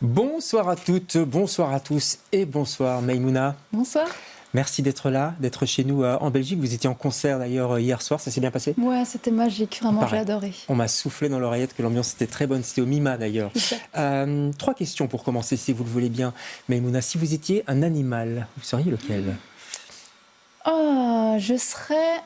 Bonsoir à toutes, bonsoir à tous et bonsoir Maïmouna. Bonsoir. Merci d'être là, d'être chez nous en Belgique. Vous étiez en concert d'ailleurs hier soir, ça s'est bien passé? Ouais, c'était magique, vraiment, j'ai adoré. On m'a soufflé dans l'oreillette que l'ambiance était très bonne, c'était au Mima d'ailleurs. 3 questions pour commencer, si vous le voulez bien. Maïmouna, si vous étiez un animal, vous seriez lequel? Oh, je serais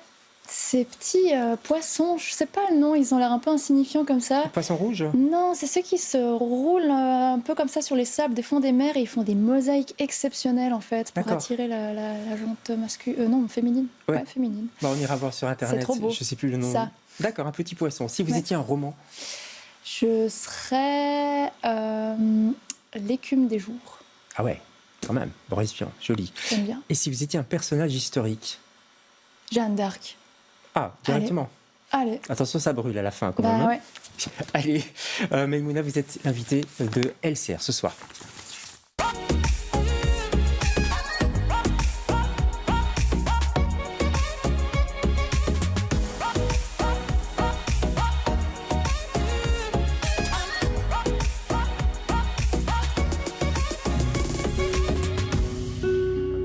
ces petits poissons, je sais pas le nom, ils ont l'air un peu insignifiants comme ça. Le poisson rouge? Non, c'est ceux qui se roulent un peu comme ça sur les sables des fonds des mers et ils font des mosaïques exceptionnelles en fait pour attirer la jante masculine, non féminine. Ouais, féminine. Bah, on ira voir sur internet. C'est trop beau. Je sais plus le nom. Ça. D'accord, un petit poisson. Si vous étiez un roman? Je serais l'écume des jours. Ah ouais, quand même. Boris Vian, joli. J'aime bien. Et si vous étiez un personnage historique? Jeanne d'Arc. Ah, directement. Allez. Attention, ça brûle à la fin quand même. Ouais. Allez, Maïmouna, vous êtes l'invitée de LCR ce soir.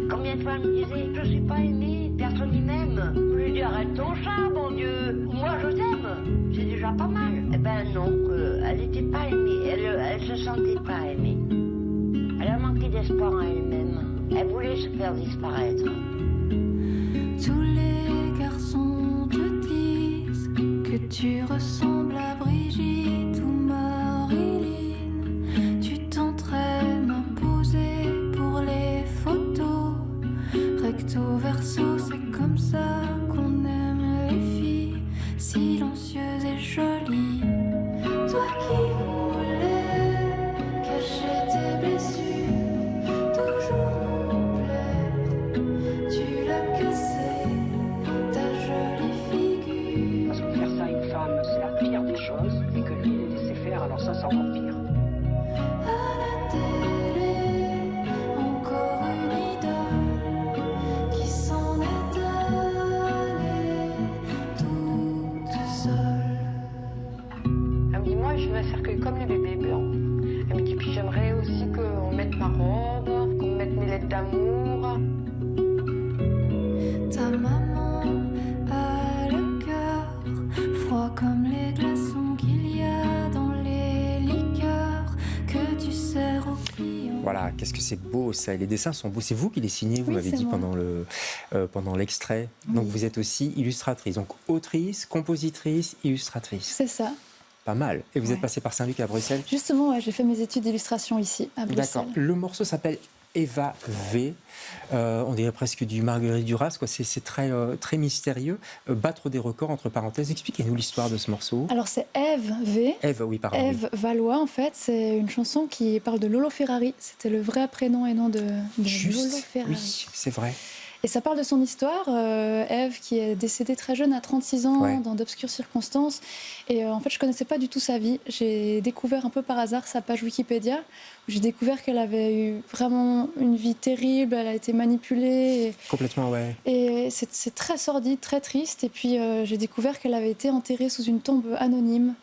Combien de fois elle me disait je suis pas aimée, personne n'y m'aime. Je lui dis arrête ton chat, mon Dieu. Moi je t'aime, c'est déjà pas mal. Eh ben non, elle n'était pas aimée, elle se sentait pas aimée. Elle a manqué d'espoir en elle-même. Elle voulait se faire disparaître. Tous les garçons te disent que tu ressembles à Brigitte ou Marilyn. Tu t'entraînes à poser pour les photos. Recto verso, c'est comme ça qu'on aime les filles, silencieuses et jolies. Toi qui voulais cacher tes blessures, toujours nous plaire, tu l'as cassé, ta jolie figure. Parce que faire ça à une femme, c'est la pire des choses, et que lui les laisser faire, alors ça c'est encore pire. À la télé, encore une idole qui s'en est allée toute seule. Elle me dit, moi, je veux un cercueil comme les bébés blancs. Elle me dit, puis j'aimerais aussi qu'on mette ma robe, qu'on mette mes lettres d'amour. Ta maman a le cœur froid comme les glaçons qu'il y a dans les liqueurs que tu sers aux clients. Voilà, qu'est-ce que c'est beau ça. Et les dessins sont beaux. C'est vous qui les signez, vous m'avez dit moi. pendant l'extrait. Oui. Donc vous êtes aussi illustratrice. Donc autrice, compositrice, illustratrice. C'est ça. Pas mal. Et vous êtes passée par Saint-Luc à Bruxelles? Justement, ouais, j'ai fait mes études d'illustration ici, à Bruxelles. D'accord. Le morceau s'appelle Eva V. On dirait presque du Marguerite Duras, quoi. C'est très, très mystérieux. Battre des records, entre parenthèses. Expliquez-nous l'histoire de ce morceau. Alors c'est Eve V. Eve, oui, pardon. Eve Valois, en fait, c'est une chanson qui parle de Lolo Ferrari. C'était le vrai prénom et nom de Lolo Ferrari. Oui, c'est vrai. Et ça parle de son histoire. Eve, qui est décédée très jeune, à 36 ans, dans d'obscures circonstances. Et en fait, je ne connaissais pas du tout sa vie. J'ai découvert un peu par hasard sa page Wikipédia, où j'ai découvert qu'elle avait eu vraiment une vie terrible, elle a été manipulée. Complètement, ouais. Et c'est très sordide, très triste. Et puis, j'ai découvert qu'elle avait été enterrée sous une tombe anonyme,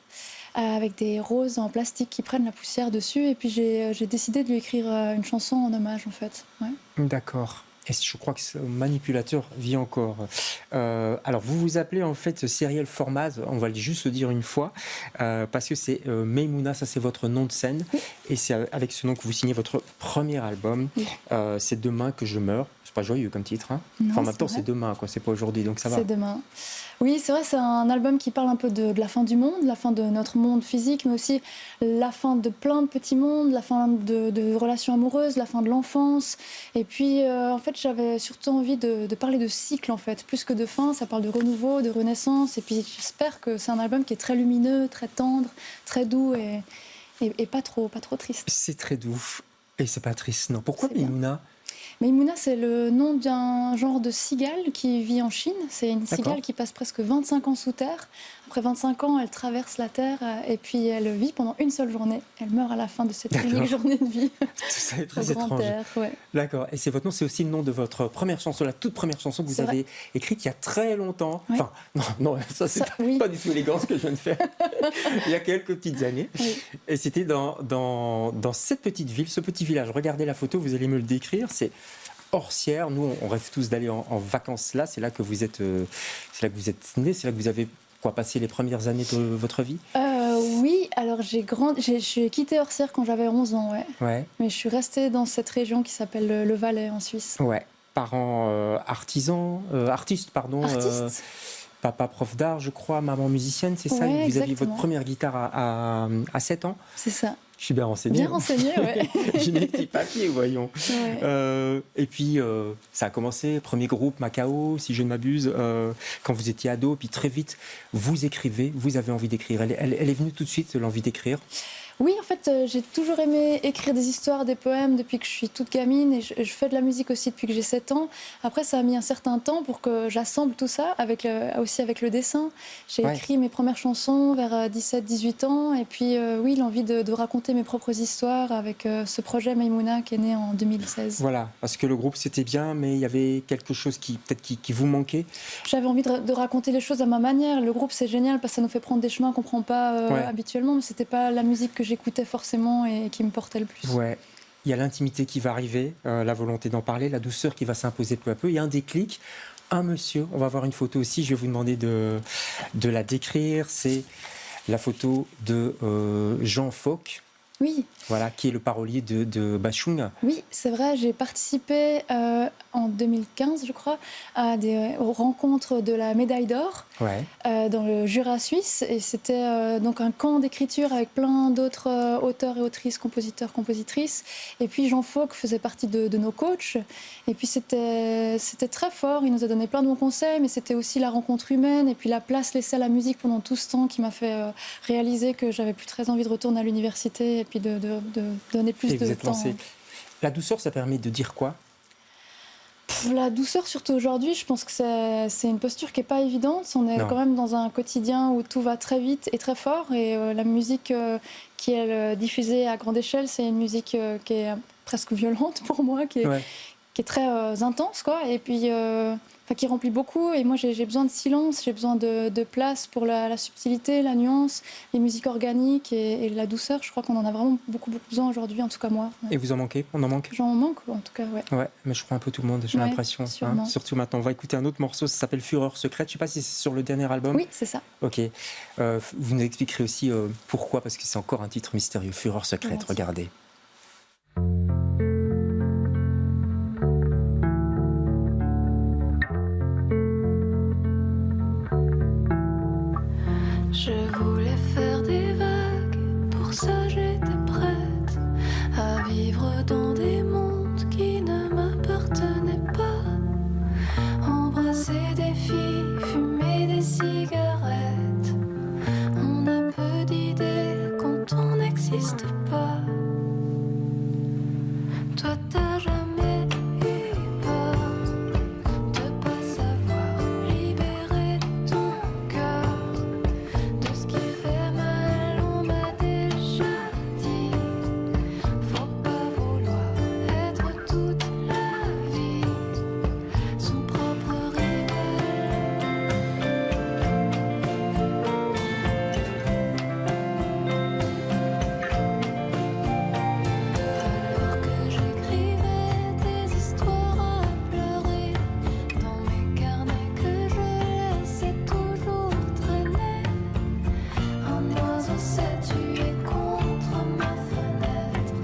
avec des roses en plastique qui prennent la poussière dessus. Et puis, j'ai décidé de lui écrire une chanson en hommage, en fait. Ouais. D'accord. Et je crois que ce manipulateur vit encore. Alors, vous vous appelez en fait Cyrielle Formaz, on va juste le dire une fois, parce que c'est Maïmouna, ça c'est votre nom de scène, et c'est avec ce nom que vous signez votre premier album. C'est Demain que je meurs. C'est pas joyeux comme titre, hein? Non, enfin, en même temps, vrai. c'est demain, quoi. C'est pas aujourd'hui, donc ça va. C'est demain. Oui, c'est vrai, c'est un album qui parle un peu de la fin du monde, la fin de notre monde physique, mais aussi la fin de plein de petits mondes, la fin de relations amoureuses, la fin de l'enfance. Et puis, en fait, j'avais surtout envie de parler de cycle, en fait. Plus que de fin, ça parle de renouveau, de renaissance. Et puis, j'espère que c'est un album qui est très lumineux, très tendre, très doux et pas trop triste. C'est très doux. Et c'est pas triste, non. Pourquoi C'est bien. Maïmouna? Maïmouna, c'est le nom d'un genre de cigale qui vit en Chine. C'est une D'accord. cigale qui passe presque 25 ans sous terre, Après 25 ans, elle traverse la Terre et puis elle vit pendant une seule journée. Elle meurt à la fin de cette unique journée de vie. Tout ça est très Au grand étrange. air, ouais. D'accord. Et c'est votre nom, c'est aussi le nom de votre première chanson, la toute première chanson que vous C'est avez écrite il y a très longtemps. Ouais. Enfin, non, ça c'est Ça, oui. pas du tout élégant ce que je viens de faire. Il y a quelques petites années. Oui. Et c'était dans cette petite ville, ce petit village. Regardez la photo, vous allez me le décrire. C'est Orsières. Nous, on rêve tous d'aller en vacances là. C'est là que vous êtes, c'est là que vous êtes né. C'est là que vous avez passé les premières années de votre vie. Oui, alors j'ai quitté Orsières quand j'avais 11 ans, ouais. Ouais. Mais je suis restée dans cette région qui s'appelle le Valais en Suisse. Ouais. Parents artistes, pardon. Artiste. Papa prof d'art, je crois, maman musicienne, c'est ça. Ouais, Vous aviez exactement. votre première guitare à 7 ans. C'est ça. Je suis bien renseigné. Bien renseigné, ouais. J'ai des petits papiers, voyons. Ouais. Et puis, ça a commencé, premier groupe, Macao, si je ne m'abuse, quand vous étiez ado. Puis très vite, vous écrivez, vous avez envie d'écrire. Elle est venue tout de suite, l'envie d'écrire. Oui, en fait, j'ai toujours aimé écrire des histoires, des poèmes depuis que je suis toute gamine et je fais de la musique aussi depuis que j'ai 7 ans. Après, ça a mis un certain temps pour que j'assemble tout ça, aussi avec le dessin. J'ai écrit mes premières chansons vers 17-18 ans et puis oui, l'envie de raconter mes propres histoires avec ce projet Maïmouna qui est né en 2016. Voilà, parce que le groupe c'était bien, mais il y avait quelque chose qui vous manquait. J'avais envie de raconter les choses à ma manière. Le groupe, c'est génial parce que ça nous fait prendre des chemins qu'on ne prend pas habituellement, mais ce n'était pas la musique que j'écoutais forcément et qui me portait le plus. Ouais. Il y a l'intimité qui va arriver, la volonté d'en parler, la douceur qui va s'imposer peu à peu. Il y a un déclic, un monsieur, on va voir une photo aussi, je vais vous demander de la décrire. C'est la photo de Jean Fauque. Oui. Voilà, qui est le parolier de Bachung. Oui, c'est vrai, j'ai participé en 2015, je crois, aux rencontres de la médaille d'or dans le Jura suisse. Et c'était donc un camp d'écriture avec plein d'autres auteurs et autrices, compositeurs, compositrices. Et puis Jean Fauque faisait partie de nos coachs. Et puis c'était très fort, il nous a donné plein de bons conseils, mais c'était aussi la rencontre humaine et puis la place laissée à la musique pendant tout ce temps qui m'a fait réaliser que j'avais plus très envie de retourner à l'université et puis de donner plus et de vous êtes temps. lancé. La douceur, ça permet de dire quoi? La douceur, surtout aujourd'hui, je pense que c'est une posture qui n'est pas évidente. On est quand même dans un quotidien où tout va très vite et très fort. Et la musique qui est diffusée à grande échelle, c'est une musique qui est presque violente pour moi, qui est très intense, quoi. Et puis qui remplit beaucoup. Et moi, j'ai besoin de silence, j'ai besoin de place pour la subtilité, la nuance, les musiques organiques et la douceur. Je crois qu'on en a vraiment beaucoup besoin aujourd'hui, en tout cas moi. Ouais. Et vous en manquez? On en manque? J'en manque, en tout cas, ouais. Ouais, mais je crois un peu tout le monde, j'ai l'impression. Hein, surtout maintenant. On va écouter un autre morceau, ça s'appelle Fureur secrète. Je ne sais pas si c'est sur le dernier album. Oui, c'est ça. Ok. Vous nous expliquerez aussi pourquoi, parce que c'est encore un titre mystérieux. Fureur secrète, regardez. Je voulais faire des vagues, pour ça j'étais prête à vivre dans des mondes qui ne m'appartenaient pas. Embrasser des filles, fumer des cigarettes. On a peu d'idées quand on n'existe pas. Toi t'as jamais eu peur de pas savoir libérer ton cœur de ce qui fait mal, on m'a déjà dit. Faut pas vouloir être toute la vie son propre rival. Alors que j'écrivais des histoires à pleurer dans mes carnets que je laissais toujours traîner, un oiseau s'est tué contre ma fenêtre.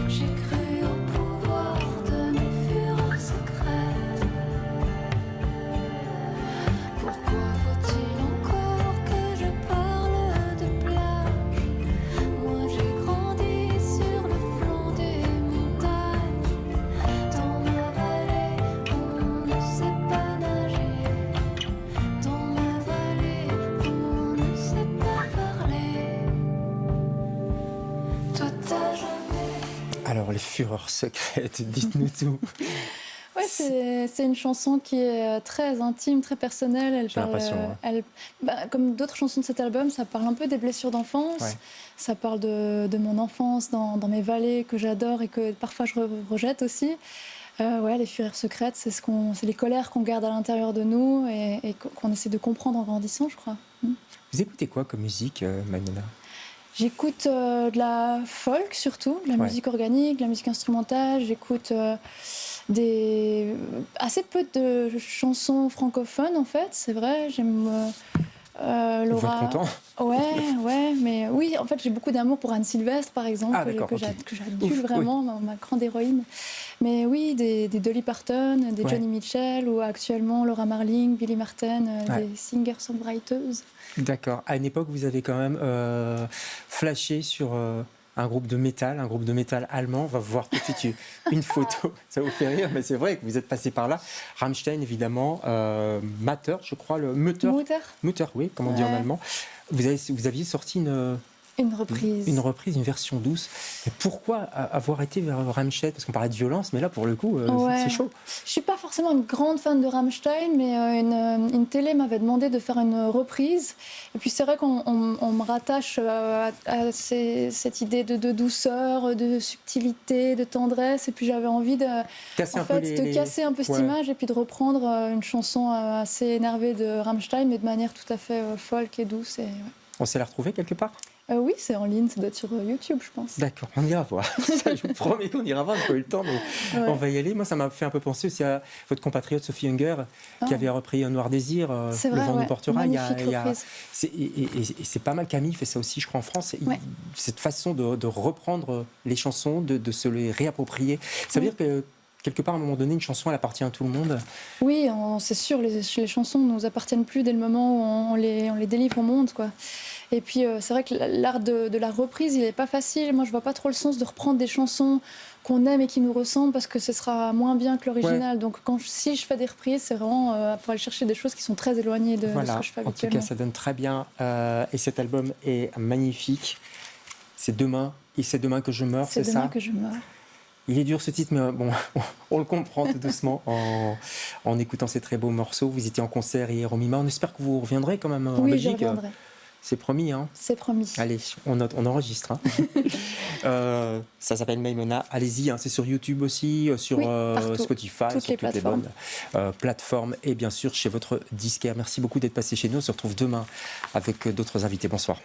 J'ai cru au pouvoir de mes fureurs secrètes. Pourquoi faut-il encore que je parle de plage? Moi j'ai grandi sur le flanc des montagnes. Dans ma vallée, on ne sait pas nager. Dans ma vallée, on ne sait pas parler. Toi t'as jamais. Alors, les Fureurs secrètes, dites-nous tout. Ouais, c'est une chanson qui est très intime, très personnelle. Elle J'ai parle, l'impression, ouais. comme d'autres chansons de cet album, ça parle un peu des blessures d'enfance. Ouais. Ça parle de mon enfance dans mes vallées que j'adore et que parfois je rejette aussi. Ouais, les fureurs secrètes, c'est les colères qu'on garde à l'intérieur de nous et qu'on essaie de comprendre en grandissant, je crois. Vous écoutez quoi comme musique, Maïmouna? J'écoute de la folk surtout, de la Ouais. musique organique, de la musique instrumentale. J'écoute assez peu de chansons francophones en fait, c'est vrai. J'aime Vous êtes Laura. content? Ouais, mais oui, en fait j'ai beaucoup d'amour pour Anne Sylvestre par exemple, Ah, d'accord, ok. que j'adule Ouf, vraiment, ma grande héroïne. Mais oui, des Dolly Parton, des Ouais. Joni Mitchell ou actuellement Laura Marling, Billy Martin, Ouais. des singer-songwriters. D'accord. À une époque, vous avez quand même flashé sur un groupe de métal allemand. On va voir tout de suite une photo. Ça vous fait rire, mais c'est vrai que vous êtes passé par là. Rammstein, évidemment. Matter, je crois, le Mutter. Mutter, oui, comme on dit en Ouais. allemand. Vous aviez sorti Une reprise. une version douce. Mais pourquoi avoir été vers Rammstein? Parce qu'on parlait de violence, mais là, pour le coup, Ouais. c'est chaud. Je suis pas forcément une grande fan de Rammstein, mais une télé m'avait demandé de faire une reprise. Et puis c'est vrai qu'on me rattache à cette idée de douceur, de subtilité, de tendresse. Et puis j'avais envie de Casser en un peu fait, de casser un peu cette ouais. image et puis de reprendre une chanson assez énervée de Rammstein, mais de manière tout à fait folk et douce. Ouais. On sait la retrouver quelque part? Oui, c'est en ligne, ça doit être sur YouTube, je pense. D'accord, on ira voir. Ça, je vous promets qu'on ira voir, on n'a pas eu le temps, mais Ouais. on va y aller. Moi, ça m'a fait un peu penser aussi à votre compatriote Sophie Hunger, qui avait repris Un Noir Désir, C'est Le vrai, vent nous ouais. portera. Magnifique reprise. Et c'est pas mal, Camille fait ça aussi, je crois, en France. Ouais. Cette façon de reprendre les chansons, de se les réapproprier. Ça veut dire que quelque part, à un moment donné, une chanson, elle appartient à tout le monde. Oui, c'est sûr, les chansons ne nous appartiennent plus dès le moment où on les délivre au monde, quoi. Et puis, c'est vrai que l'art de la reprise, il n'est pas facile. Moi, je vois pas trop le sens de reprendre des chansons qu'on aime et qui nous ressemblent parce que ce sera moins bien que l'original. Donc, si je fais des reprises, c'est vraiment pour aller chercher des choses qui sont très éloignées de ce Voilà, que je fais en tout habituellement. cas, ça donne très bien. Et cet album est magnifique. C'est demain, et c'est demain que je meurs, c'est ça? C'est demain que je meurs. Il est dur ce titre, mais bon, on le comprend tout doucement en écoutant ces très beaux morceaux. Vous étiez en concert hier au Mima. On espère que vous reviendrez quand même en Oui, je Belgique. reviendrai. C'est promis, hein. C'est promis. Allez, on note, on enregistre. Hein. Ça s'appelle Maïmouna. Allez-y, hein, c'est sur YouTube aussi, sur Oui, partout. Spotify, Toutes sur les toutes les plateformes. bonnes plateformes et bien sûr chez votre disquaire. Merci beaucoup d'être passé chez nous. On se retrouve demain avec d'autres invités. Bonsoir.